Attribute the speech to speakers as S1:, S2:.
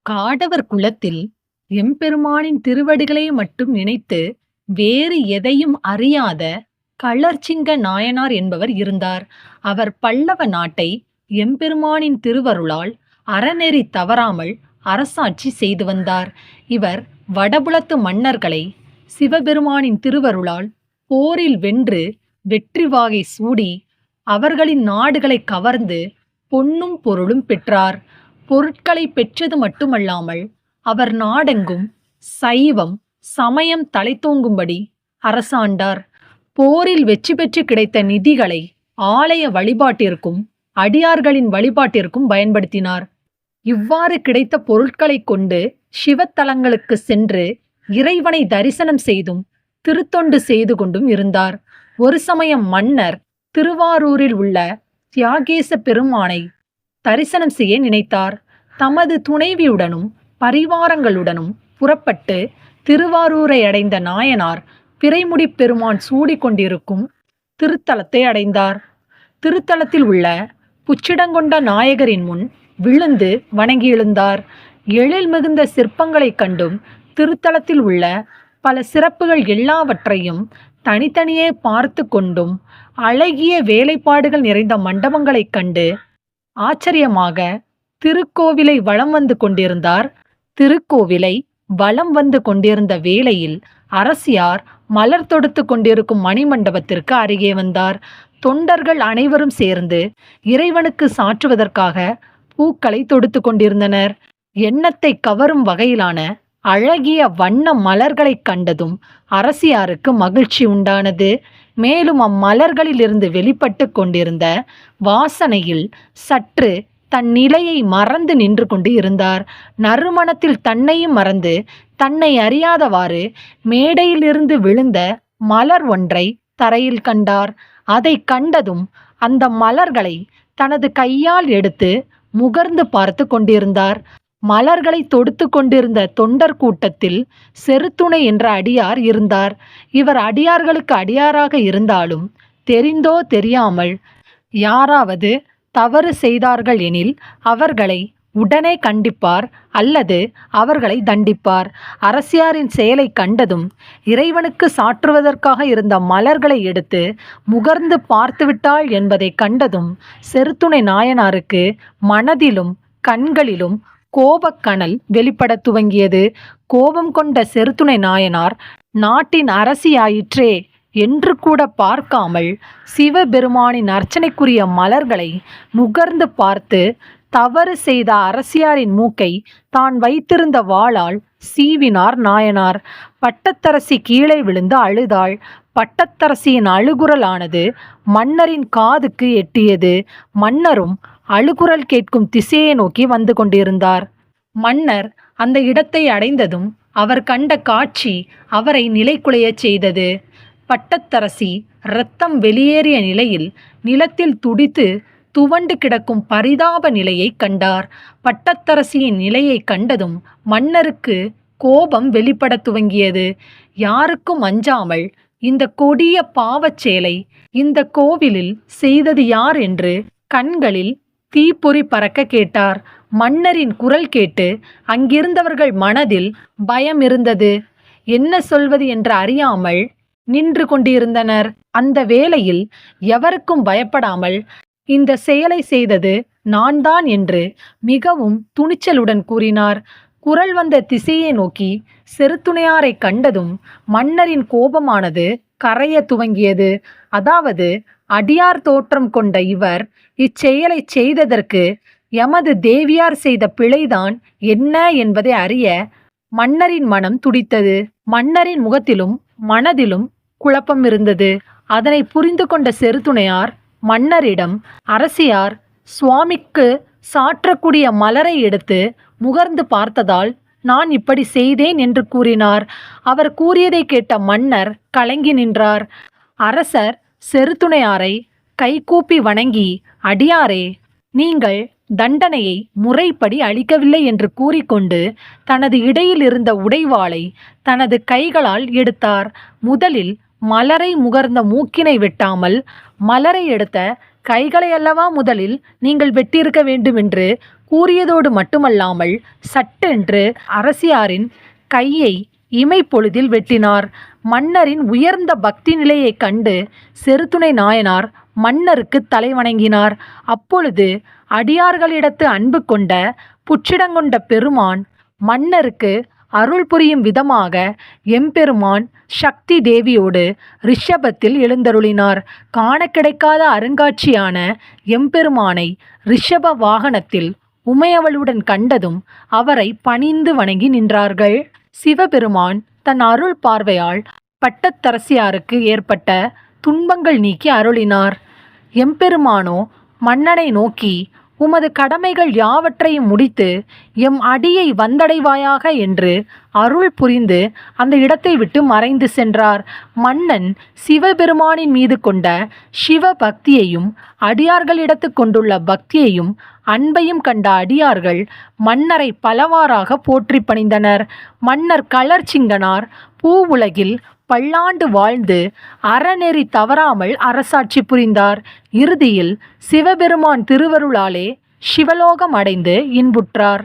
S1: காடவர் குலத்தில் எம்பெருமானின் திருவடிகளை மட்டும் நினைத்து வேறு எதையும் அறியாத களர்ச்சிங்க நாயனார் என்பவர் இருந்தார். அவர் பல்லவ நாட்டை எம்பெருமானின் திருவருளால் அறநெறி தவறாமல் அரசாட்சி செய்து வந்தார். இவர் வடபுலத்து மன்னர்களை சிவபெருமானின் திருவருளால் போரில் வென்று வெற்றி வாகை சூடி அவர்களின் நாடுகளை கவர்ந்து பொன்னும் பொருளும் பெற்றார். பொருட்களை பெற்றது மட்டுமல்லாமல் அவர் நாடெங்கும் சைவம் சமயம் தலைத்தோங்கும்படி அரசாண்டார். போரில் வெற்றி பெற்று கிடைத்த நிதிகளை ஆலய வழிபாட்டிற்கும் அடியார்களின் வழிபாட்டிற்கும் பயன்படுத்தினார். இவ்வாறு கிடைத்த பொருட்களை கொண்டு சிவத்தலங்களுக்கு சென்று இறைவனை தரிசனம் செய்தும் திருத்தொண்டு செய்து கொண்டும் இருந்தார். ஒரு சமயம் மன்னர் திருவாரூரில் உள்ள தியாகேச பெருமானை தரிசனம் செய்ய நினைத்தார். தமது துணைவியுடனும் பரிவாரங்களுடனும் புறப்பட்டு திருவாரூரை அடைந்த நாயனார் பிறைமுடி பெருமான் சூடிக்கொண்டிருக்கும் திருத்தலத்தை அடைந்தார். திருத்தலத்தில் உள்ள புச்சிடங்கொண்ட நாயகரின் முன் விழுந்து வணங்கி எழுந்தார். எழில் மிகுந்த சிற்பங்களைக் கண்டும் திருத்தலத்தில் உள்ள பல சிறப்புகள் எல்லாவற்றையும் தனித்தனியே பார்த்து கொண்டும் அழகிய வேலைப்பாடுகள் நிறைந்த மண்டபங்களைக் கண்டு ஆச்சரியமாக திருக்கோவிலை வலம் வந்து கொண்டிருந்தார். திருக்கோவிலை வலம் வந்து கொண்டிருந்த வேளையில் அரசியார் மலர் தொடுத்து கொண்டிருக்கும் மணிமண்டபத்திற்கு அருகே வந்தார். தொண்டர்கள் அனைவரும் சேர்ந்து இறைவனுக்கு சாற்றுவதற்காக பூக்களை தொடுத்து கொண்டிருந்தனர். எண்ணத்தை கவரும் வகையிலான அழகிய வண்ண மலர்களை கண்டதும் அரசியாருக்கு மகிழ்ச்சி உண்டானது. மேலும் அம்மலர்களிலிருந்து வெளிப்பட்டு கொண்டிருந்த வாசனையில் சற்று தன் நிலையை மறந்து நின்று கொண்டு இருந்தார். நறுமணத்தில் தன்னையும் மறந்து தன்னை அறியாதவாறு மேடையிலிருந்து விழுந்த மலர் ஒன்றை தரையில் கண்டார். அதை கண்டதும் அந்த மலர்களை தனது கையால் எடுத்து முகர்ந்து பார்த்து கொண்டிருந்தார். மலர்களை தொடுத்து கொண்டிருந்த தொண்டர் கூட்டத்தில் செருத்துணை என்ற அடியார் இருந்தார். இவர் அடியார்களுக்கு அடியாராக இருந்தாலும் தெரிந்தோ தெரியாமல் யாராவது தவறு செய்தார்கள் எனில் அவர்களை உடனே கண்டிப்பார் அல்லது அவர்களை தண்டிப்பார். அரசியாரின் செயலை கண்டதும் இறைவனுக்கு சாற்றுவதற்காக இருந்த மலர்களை எடுத்து முகர்ந்து பார்த்துவிட்டாள் என்பதை கண்டதும் செருத்துணை நாயனாருக்கு மனதிலும் கண்களிலும் கோபக்கனல் வெளிப்பட துவங்கியது. கோபம் கொண்ட செருத்துணை நாயனார் நாட்டின் அரசியாயிற்றே என்று கூட பார்க்காமல் சிவபெருமானின் அர்ச்சனைக்குரிய மலர்களை முகர்ந்து பார்த்து தவறு செய்த அரசியாரின் மூக்கை தான் வைத்திருந்த வாளால் சீவினார் நாயனார். பட்டத்தரசி கீழே விழுந்து அழுதாள். பட்டத்தரசியின் அழுகுரலானது மன்னரின் காதுக்கு எட்டியது. மன்னரும் அழுகுரல் கேட்கும் திசையை நோக்கி வந்து கொண்டிருந்தார். மன்னர் அந்த இடத்தை அடைந்ததும் அவர் கண்ட காட்சி அவரை நிலைகுலையச் செய்தது. பட்டத்தரசி இரத்தம் வெளியேறிய நிலையில் நிலத்தில் துடித்து துவண்டு கிடக்கும் பரிதாப நிலையை கண்டார். பட்டத்தரசியின் நிலையை கண்டதும் மன்னருக்கு கோபம் வெளிப்பட துவங்கியது. யாருக்கும் அஞ்சாமல் இந்த கொடிய பாவச் செயலை இந்த கோவிலில் செய்தது யார் என்று கண்களில் தீப்பொறி பறக்க கேட்டார். மன்னரின் குரல் கேட்டு அங்கிருந்தவர்கள் மனதில் பயம் இருந்தது. என்ன சொல்வது என்று அறியாமல் நின்று கொண்டிருந்தனர். அந்த வேளையில் எவருக்கும் பயப்படாமல் இந்த செயலை செய்தது நான் தான் என்று மிகவும் துணிச்சலுடன் கூறினார். குரல் வந்த திசையை நோக்கி செருத்துணையாரை கண்டதும் மன்னரின் கோபமானது கரைய துவங்கியது. அதாவது அடியார் தோற்றம் கொண்ட இவர் இச்செயலை செய்ததற்கு எமது தேவியார் செய்த பிழைதான் என்ன என்பதை அறிய மன்னரின் மனம் துடித்தது. மன்னரின் முகத்திலும் மனதிலும் குழப்பம் இருந்தது. அதனை புரிந்து கொண்ட செருத்துணையார் மன்னரிடம், அரசியார் சுவாமிக்கு சாற்றக்கூடிய மலரை எடுத்து முகர்ந்து பார்த்ததால் நான் இப்படி செய்தேன் என்று கூறினார். அவர் கூறியதை கேட்ட மன்னர் கலங்கி நின்றார். அரசர் செருத்துணையாரை கைகூப்பி வணங்கி, அடியாரே, நீங்கள் தண்டனையை முறைப்படி அளிக்கவில்லை என்று கூறிக்கொண்டு தனது இடையில் இருந்த உடைவாளை தனது கைகளால் எடுத்தார். முதலில் மலரை முகர்ந்த மூக்கினை வெட்டாமல் மலரை எடுத்த கைகளை அல்லவா முதலில் நீங்கள் வெட்டியிருக்க வேண்டுமென்று கூறியதோடு மட்டுமல்லாமல் சட்டென்று அரசியாரின் கையை இமைப்பொழுதில் வெட்டினார். மன்னரின் உயர்ந்த பக்தி நிலையைக் கண்டு செருத்துணை நாயனார் மன்னருக்கு தலை வணங்கினார். அப்பொழுது அடியார்களிடத்து அன்பு கொண்ட புற்றிடங்கொண்ட பெருமான் மன்னருக்கு அருள் புரியும் விதமாக எம்பெருமான் சக்தி தேவியோடு ரிஷபத்தில் எழுந்தருளினார். காண கிடைக்காத அருங்காட்சியான எம்பெருமானை ரிஷப வாகனத்தில் உமையவளுடன் கண்டதும் அவரை பணிந்து வணங்கி நின்றார்கள். சிவபெருமான் தன் அருள் பார்வையால் பட்டத்தரசியாருக்கு ஏற்பட்ட துன்பங்கள் நீக்கி அருளினார். எம்பெருமானோ மன்னனை நோக்கி, உமது கடமைகள் யாவற்றையும் முடித்து எம் அடியை வந்தடைவாயாக என்று அருள் புரிந்து அந்த இடத்தை விட்டு மறைந்து சென்றார். மன்னன் சிவபெருமானின் மீது கொண்ட சிவ பக்தியையும் அடியார்களிடத்து கொண்டுள்ள பக்தியையும் அன்பையும் கண்ட அடியார்கள் மன்னரை பலவாறாக போற்றி பணிந்தனர். மன்னர் களர்சிங்கனார் பூவுலகில் பல்லாண்டு வாழ்ந்து அறநெறி தவறாமல் அரசாட்சி புரிந்தார். இறுதியில் சிவபெருமான் திருவருளாலே சிவலோகம் அடைந்து இன்புற்றார்.